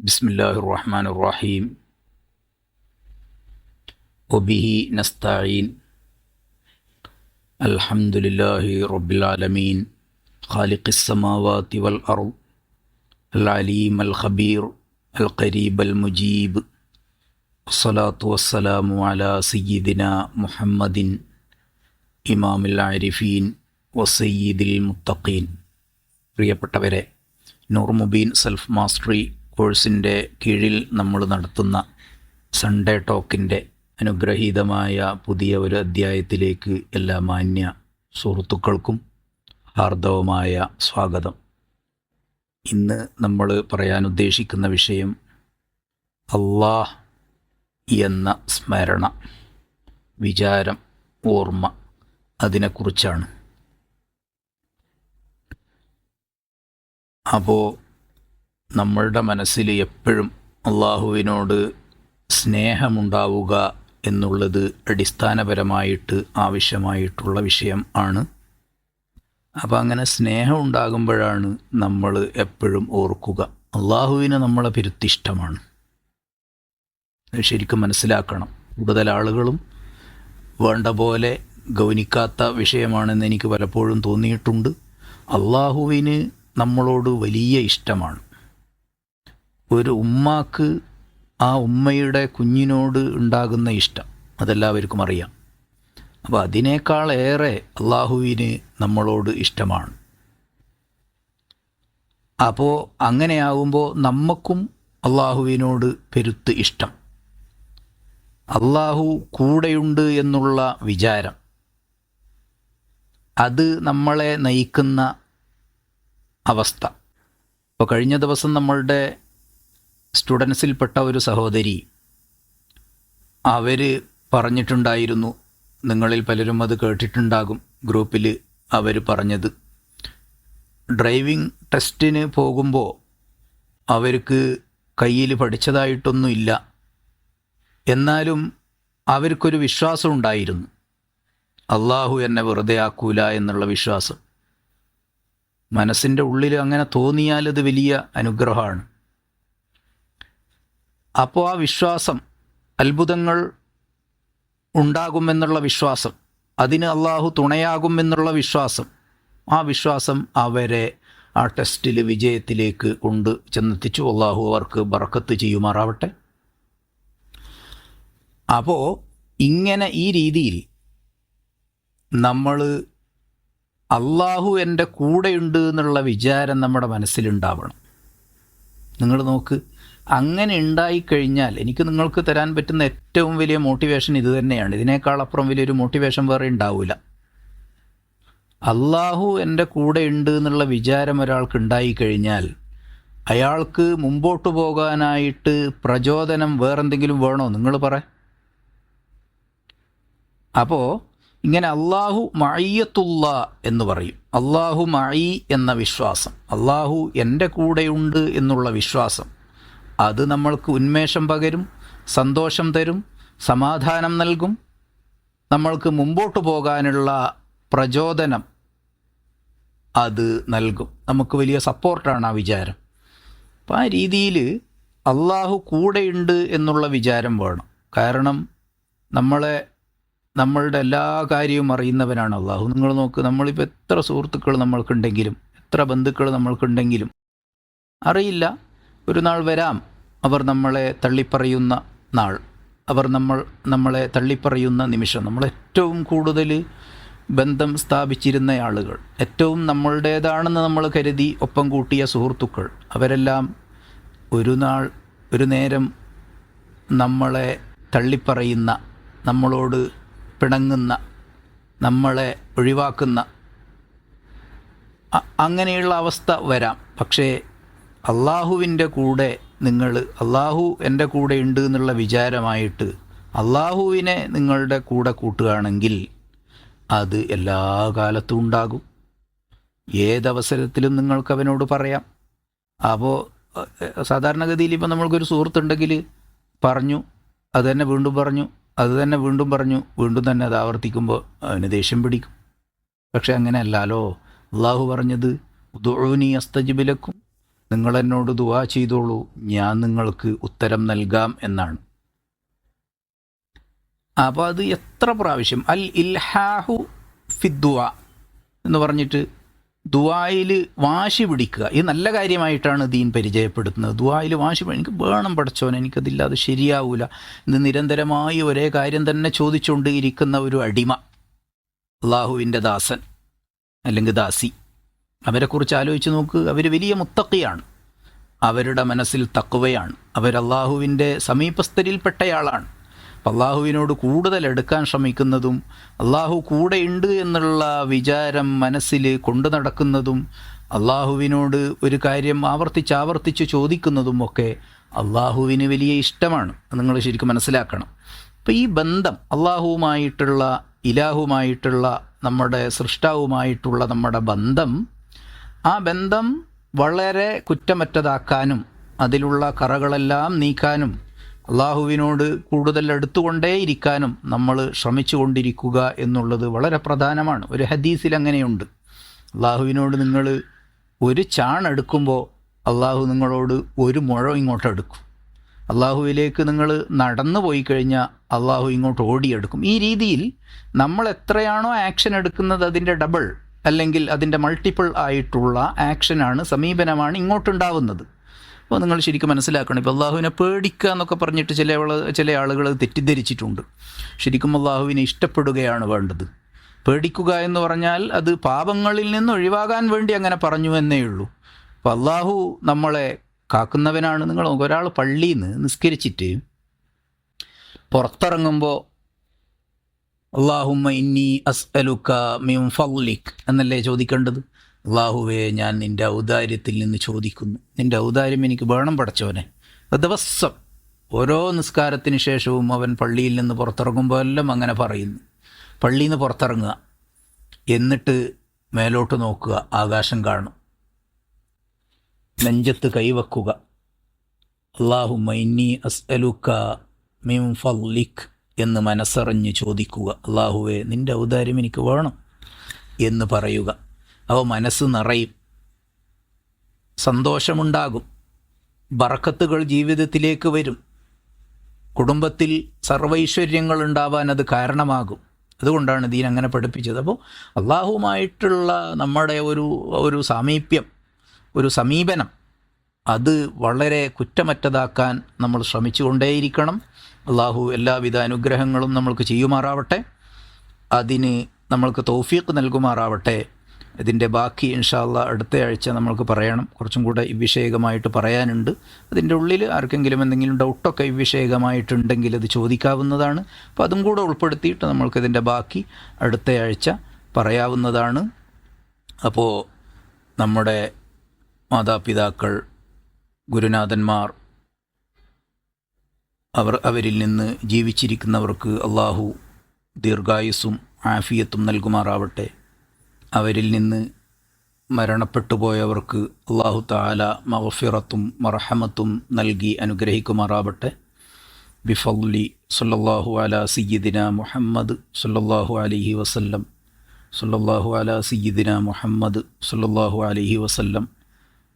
ബിസ്മില്ലാഹിർ റഹ്മാനിർ റഹീം വബിഹി നസ്തഈൻ അൽഹംദുലില്ലാഹി റബ്ബിൽ ആലമീൻ ഖാലിഖിസ് സമാവാതി വൽ അർദ് അൽ അലീം അൽ ഖബീർ അൽ ഖരീബ് അൽ മുജീബ് വസ്സലാത്തു വസ്സലാമു അലാ സയ്യിദിനാ മുഹമ്മദിൻ ഇമാമിൽ ആരിഫീൻ വസയ്യിദിൽ മുത്തഖീൻ. പ്രിയപ്പെട്ടവരെ, നൂർ മുബീൻ സെൽഫ് മാസ്റ്ററി കോഴ്സിൻ്റെ കീഴിൽ നമ്മൾ നടത്തുന്ന സൺഡേ ടോക്കിൻ്റെ അനുഗ്രഹീതമായ പുതിയ ഒരു അധ്യായത്തിലേക്ക് എല്ലാ മാന്യ സുഹൃത്തുക്കൾക്കും ഹാർദവമായ സ്വാഗതം. ഇന്ന് നമ്മൾ പറയാൻ ഉദ്ദേശിക്കുന്ന വിഷയം അല്ലാഹ് എന്ന സ്മരണ, വിചാരം, ഓർമ്മ, അതിനെക്കുറിച്ചാണ്. അപ്പോൾ നമ്മളുടെ മനസ്സിൽ എപ്പോഴും അള്ളാഹുവിനോട് സ്നേഹമുണ്ടാവുക എന്നുള്ളത് അടിസ്ഥാനപരമായിട്ട് ആവശ്യമായിട്ടുള്ള വിഷയം ആണ്. അപ്പോൾ അങ്ങനെ സ്നേഹം ഉണ്ടാകുമ്പോഴാണ് നമ്മൾ എപ്പോഴും ഓർക്കുക അള്ളാഹുവിന് നമ്മളെ പെരുത്തിഷ്ടമാണ്. അത് ശരിക്കും മനസ്സിലാക്കണം. കൂടുതൽ ആളുകളും വേണ്ട പോലെ ഗൗനിക്കാത്ത വിഷയമാണെന്ന് എനിക്ക് പലപ്പോഴും തോന്നിയിട്ടുണ്ട്. അള്ളാഹുവിന് നമ്മളോട് വലിയ ഇഷ്ടമാണ്. ഒരു ഉമ്മാക്ക് ആ ഉമ്മയുടെ കുഞ്ഞിനോട് ഉണ്ടാകുന്ന ഇഷ്ടം അതെല്ലാവർക്കും അറിയാം. അപ്പോൾ അതിനേക്കാളേറെ അള്ളാഹുവിന് നമ്മളോട് ഇഷ്ടമാണ്. അപ്പോൾ അങ്ങനെയാകുമ്പോൾ നമുക്കും അള്ളാഹുവിനോട് പെരുത്ത് ഇഷ്ടം. അള്ളാഹു കൂടെയുണ്ട് എന്നുള്ള വിചാരം, അത് നമ്മളെ നയിക്കുന്ന അവസ്ഥ. ഇപ്പോൾ കഴിഞ്ഞ ദിവസം നമ്മളുടെ സ്റ്റുഡൻസിൽപ്പെട്ട ഒരു സഹോദരി, അവർ പറഞ്ഞിട്ടുണ്ടായിരുന്നു, നിങ്ങളിൽ പലരും അത് കേട്ടിട്ടുണ്ടാകും, ഗ്രൂപ്പിൽ അവർ പറഞ്ഞത്, ഡ്രൈവിംഗ് ടെസ്റ്റിന് പോകുമ്പോൾ അവർക്ക് കയ്യിൽ പഠിച്ചതായിട്ടൊന്നുമില്ല, എന്നാലും അവർക്കൊരു വിശ്വാസം ഉണ്ടായിരുന്നു, അള്ളാഹു എന്നെ വെറുതെ ആക്കൂല എന്നുള്ള വിശ്വാസം. മനസ്സിൻ്റെ ഉള്ളിൽ അങ്ങനെ തോന്നിയാൽ അത് വലിയ അനുഗ്രഹമാണ്. അപ്പോൾ ആ വിശ്വാസം, അത്ഭുതങ്ങൾ ഉണ്ടാകുമെന്നുള്ള വിശ്വാസം, അതിന് അള്ളാഹു തുണയാകുമെന്നുള്ള വിശ്വാസം, ആ വിശ്വാസം അവരെ ആ ടെസ്റ്റിൽ വിജയത്തിലേക്ക് കൊണ്ട് ചെന്നെത്തിച്ചു. അള്ളാഹു അവർക്ക് ബറക്കത്ത് ചെയ്യുമാറാവട്ടെ. അപ്പോൾ ഇങ്ങനെ ഈ രീതിയിൽ നമ്മൾ അള്ളാഹു എൻ്റെ കൂടെയുണ്ട് എന്നുള്ള വിചാരം നമ്മുടെ മനസ്സിലുണ്ടാവണം. നിങ്ങൾ നോക്ക്, അങ്ങനെ ഉണ്ടായിക്കഴിഞ്ഞാൽ എനിക്ക് നിങ്ങൾക്ക് തരാൻ പറ്റുന്ന ഏറ്റവും വലിയ മോട്ടിവേഷൻ ഇത് തന്നെയാണ്. ഇതിനേക്കാളപ്പുറം വലിയൊരു മോട്ടിവേഷൻ വേറെ ഉണ്ടാവില്ല. അള്ളാഹു എൻ്റെ കൂടെ ഉണ്ട് എന്നുള്ള വിചാരം ഒരാൾക്ക് ഉണ്ടായിക്കഴിഞ്ഞാൽ അയാൾക്ക് മുമ്പോട്ട് പോകാനായിട്ട് പ്രചോദനം വേറെന്തെങ്കിലും വേണോ? നിങ്ങൾ പറ. അപ്പോൾ ഇങ്ങനെ അള്ളാഹു മഅയ്യത്തുള്ള എന്ന് പറയും. അള്ളാഹു മഅീ എന്ന വിശ്വാസം, അള്ളാഹു എൻ്റെ കൂടെയുണ്ട് എന്നുള്ള വിശ്വാസം, അത് നമ്മൾക്ക് ഉന്മേഷം പകരും, സന്തോഷം തരും, സമാധാനം നൽകും, നമ്മൾക്ക് മുമ്പോട്ട് പോകാനുള്ള പ്രചോദനം അത് നൽകും. നമുക്ക് വലിയ സപ്പോർട്ടാണ് ആ വിചാരം. അപ്പം ആ രീതിയിൽ അള്ളാഹു കൂടെയുണ്ട് എന്നുള്ള വിചാരം വേണം. കാരണം നമ്മളുടെ എല്ലാ കാര്യവും അറിയുന്നവനാണ് അള്ളാഹു. നിങ്ങൾ നോക്ക്, നമ്മളിപ്പോൾ എത്ര സുഹൃത്തുക്കൾ നമ്മൾക്കുണ്ടെങ്കിലും, എത്ര ബന്ധുക്കൾ നമ്മൾക്കുണ്ടെങ്കിലും അറിയില്ല, ഒരു നാൾ വരാം അവർ നമ്മളെ തള്ളിപ്പറയുന്ന നാൾ, അവർ നമ്മളെ തള്ളിപ്പറയുന്ന നിമിഷം. നമ്മളേറ്റവും കൂടുതൽ ബന്ധം സ്ഥാപിച്ചിരുന്ന ആളുകൾ, ഏറ്റവും നമ്മളുടേതാണെന്ന് നമ്മൾ കരുതി ഒപ്പം കൂട്ടിയ സുഹൃത്തുക്കൾ, അവരെല്ലാം ഒരു നേരം നമ്മളെ തള്ളിപ്പറയുന്ന, നമ്മളോട് പിണങ്ങുന്ന, നമ്മളെ ഒഴിവാക്കുന്ന അങ്ങനെയുള്ള അവസ്ഥ വരാം. പക്ഷേ അള്ളാഹുവിൻ്റെ കൂടെ അള്ളാഹു എൻ്റെ കൂടെ ഉണ്ട് എന്നുള്ള വിചാരമായിട്ട് അള്ളാഹുവിനെ നിങ്ങളുടെ കൂടെ കൂട്ടുകയാണെങ്കിൽ അത് എല്ലാ കാലത്തും ഉണ്ടാകും. ഏതവസരത്തിലും നിങ്ങൾക്ക് അവനോട് പറയാം. അപ്പോൾ സാധാരണഗതിയിൽ ഇപ്പോൾ നമ്മൾക്കൊരു സുഹൃത്തുണ്ടെങ്കിൽ പറഞ്ഞു, അത് തന്നെ വീണ്ടും പറഞ്ഞു, അത് തന്നെ വീണ്ടും പറഞ്ഞു, വീണ്ടും തന്നെ അത് ആവർത്തിക്കുമ്പോൾ അവന് ദേഷ്യം പിടിക്കും. പക്ഷെ അങ്ങനെയല്ലാലോ. അള്ളാഹു പറഞ്ഞത് ഉദ്ഉനി അസ്തജിബ് ലക്കും, നിങ്ങളെന്നോട് ദുആ ചെയ്തോളൂ, ഞാൻ നിങ്ങൾക്ക് ഉത്തരം നൽകാം എന്നാണ്. അപ്പോൾ അത് എത്ര പ്രാവശ്യം അൽ ഇൽഹാഹു ഫിദ്ദുആ എന്ന് പറഞ്ഞിട്ട് ദുആയിൽ വാശി പിടിക്കുക, ഇത് നല്ല കാര്യമായിട്ടാണ് ദീൻ പരിചയപ്പെടുത്തുന്നത്. ദുആയിൽ വാശി എനിക്ക് വേണം പടച്ചോൻ, എനിക്കതില്ലാതെ ശരിയാവൂല ഇത് നിരന്തരമായി ഒരേ കാര്യം തന്നെ ചോദിച്ചുകൊണ്ട് ഇരിക്കുന്ന ഒരു അടിമ, അള്ളാഹുവിൻ്റെ ദാസൻ അല്ലെങ്കിൽ ദാസി, അവരെക്കുറിച്ച് ആലോചിച്ച് നോക്ക്. അവർ വലിയ മുത്തഖിയാണ്, അവരുടെ മനസ്സിൽ തഖ്വയാണ്, അവർ അള്ളാഹുവിൻ്റെ സമീപസ്ഥരിൽപ്പെട്ടയാളാണ്. അപ്പം അള്ളാഹുവിനോട് കൂടുതൽ എടുക്കാൻ ശ്രമിക്കുന്നതും അള്ളാഹു കൂടെയുണ്ട് എന്നുള്ള വിചാരം മനസ്സിൽ കൊണ്ടു നടക്കുന്നതും അള്ളാഹുവിനോട് ഒരു കാര്യം ആവർത്തിച്ച് ചോദിക്കുന്നതും ഒക്കെ അള്ളാഹുവിന് വലിയ ഇഷ്ടമാണ്. നിങ്ങൾ ശരിക്കും മനസ്സിലാക്കണം. അപ്പോൾ ഈ ബന്ധം അള്ളാഹുവുമായിട്ടുള്ള, ഇലാഹുമായിട്ടുള്ള, നമ്മുടെ സൃഷ്ടാവുമായിട്ടുള്ള നമ്മുടെ ബന്ധം, ആ ബന്ധം വളരെ കുറ്റമറ്റതാക്കാനും അതിലുള്ള കറകളെല്ലാം നീക്കാനും അള്ളാഹുവിനോട് കൂടുതൽ അടുത്തുകൊണ്ടേയിരിക്കാനും നമ്മൾ ശ്രമിച്ചു കൊണ്ടിരിക്കുക എന്നുള്ളത് വളരെ പ്രധാനമാണ്. ഒരു ഹദീസിൽ അങ്ങനെയുണ്ട്, അള്ളാഹുവിനോട് നിങ്ങൾ ഒരു ചാണെടുക്കുമ്പോൾ അള്ളാഹു നിങ്ങളോട് ഒരു മുഴം ഇങ്ങോട്ടെടുക്കും. അള്ളാഹുവിലേക്ക് നിങ്ങൾ നടന്നു പോയി കഴിഞ്ഞാൽ അള്ളാഹു ഇങ്ങോട്ട് ഓടിയെടുക്കും. ഈ രീതിയിൽ നമ്മൾ എത്രയാണോ ആക്ഷൻ എടുക്കുന്നത് അതിൻ്റെ ഡബിൾ അല്ലെങ്കിൽ അതിൻ്റെ മൾട്ടിപ്പിൾ ആയിട്ടുള്ള ആക്ഷനാണ്, സമീപനമാണ് ഇങ്ങോട്ടുണ്ടാവുന്നത്. അപ്പോൾ നിങ്ങൾ ശരിക്കും മനസ്സിലാക്കണം. ഇപ്പോൾ അള്ളാഹുവിനെ പേടിക്കുക എന്നൊക്കെ പറഞ്ഞിട്ട് ചില ആളുകൾ തെറ്റിദ്ധരിച്ചിട്ടുണ്ട്. ശരിക്കും അള്ളാഹുവിനെ ഇഷ്ടപ്പെടുകയാണ് വേണ്ടത്. പേടിക്കുക എന്ന് പറഞ്ഞാൽ അത് പാപങ്ങളിൽ നിന്ന് ഒഴിവാകാൻ വേണ്ടി അങ്ങനെ പറഞ്ഞു എന്നേ ഉള്ളൂ. അപ്പോൾ അള്ളാഹു നമ്മളെ കാക്കുന്നവനാണ്. നിങ്ങൾ ഒരാൾ പള്ളിയിൽ നിന്ന് നിസ്കരിച്ചിട്ട് പുറത്തിറങ്ങുമ്പോൾ അല്ലാഹുമ്മ ഇന്നി അസ്അലുക മിൻ ഫദ്ലിക് എന്നല്ലേ ചോദിക്കേണ്ടത്? അള്ളാഹുവേ, ഞാൻ നിൻ്റെ ഔദാര്യത്തിൽ നിന്ന് ചോദിക്കുന്നു, നിൻ്റെ ഔദാര്യം എനിക്ക് വേണം പടച്ചവനെ. ദിവസം ഓരോ നിസ്കാരത്തിന് ശേഷവും അവൻ പള്ളിയിൽ നിന്ന് പുറത്തിറങ്ങുമ്പോൾ എല്ലാം അങ്ങനെ പറയുന്നു. പള്ളിയിൽ നിന്ന് പുറത്തിറങ്ങുക, എന്നിട്ട് മേലോട്ട് നോക്കുക, ആകാശം കാണും, നെഞ്ചത്ത് കൈവക്കുക, അല്ലാഹുമ്മ ഇന്നി അസ്അലുക മിൻ ഫദ്ലിക് എന്ന് മനസ്സറിഞ്ഞ് ചോദിക്കുക. അള്ളാഹുവേ, നിൻ്റെ ഔദാര്യം എനിക്ക് വേണം എന്ന് പറയുക. അപ്പോൾ മനസ്സ് നിറയും, സന്തോഷമുണ്ടാകും, ബറക്കത്തുകൾ ജീവിതത്തിലേക്ക് വരും, കുടുംബത്തിൽ സർവൈശ്വര്യങ്ങൾ ഉണ്ടാവാൻ അത് കാരണമാകും. അതുകൊണ്ടാണ് ദീൻ അങ്ങനെ പഠിപ്പിച്ചത്. അപ്പോൾ അള്ളാഹുവുമായിട്ടുള്ള നമ്മുടെ ഒരു സാമീപ്യം, ഒരു സമീപനം, അത് വളരെ കുറ്റമറ്റതാക്കാൻ നമ്മൾ ശ്രമിച്ചുകൊണ്ടേയിരിക്കണം. അള്ളാഹു എല്ലാവിധ അനുഗ്രഹങ്ങളും നമ്മൾക്ക് ചെയ്യുമാറാവട്ടെ, അതിന് നമ്മൾക്ക് തൗഫീഖ് നൽകുമാറാവട്ടെ. ഇതിൻ്റെ ബാക്കി ഇൻഷാ അല്ലാഹ് അടുത്ത ആഴ്ച നമ്മൾക്ക് പറയണം. കുറച്ചും കൂടെ ഈ വിഷയകമായിട്ട് പറയാനുണ്ട്. അതിൻ്റെ ഉള്ളിൽ ആർക്കെങ്കിലും എന്തെങ്കിലും ഡൗട്ടൊക്കെ ഈ വിഷയകമായിട്ടുണ്ടെങ്കിൽ അത് ചോദിക്കാവുന്നതാണ്. അപ്പോൾ അതും കൂടെ ഉൾപ്പെടുത്തിയിട്ട് നമ്മൾക്കിതിൻ്റെ ബാക്കി അടുത്ത ആഴ്ച പറയാവുന്നതാണ്. അപ്പോൾ നമ്മുടെ മാതാപിതാക്കൾ, ഗുരുനാഥന്മാർ, അവരിൽ നിന്ന് ജീവിച്ചിരിക്കുന്നവർക്ക് അള്ളാഹു ദീർഘായുസ്സും ആഫിയത്തും നൽകുമാറാവട്ടെ. അവരിൽ നിന്ന് മരണപ്പെട്ടു പോയവർക്ക് അള്ളാഹു തആല മഗ്ഫിറത്തും മർഹമത്തും നൽകി അനുഗ്രഹിക്കുമാറാവട്ടെ. ബിഫദ്ലി സല്ലല്ലാഹു അലാ സയ്യിദിന മുഹമ്മദ് സല്ലല്ലാഹു അലൈഹി വസല്ലം, സല്ലല്ലാഹു അലാ സയ്യിദിന മുഹമ്മദ് സല്ലല്ലാഹു അലൈഹി വസല്ലം.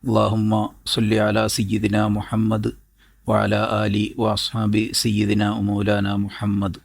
അല്ലാഹുമ്മ സല്ലി അലാ സയ്യിദിന മുഹമ്മദ് വഅലാ ആലി വഅസ്ഹാബി സയ്യിദിന മൗലാന മുഹമ്മദ്.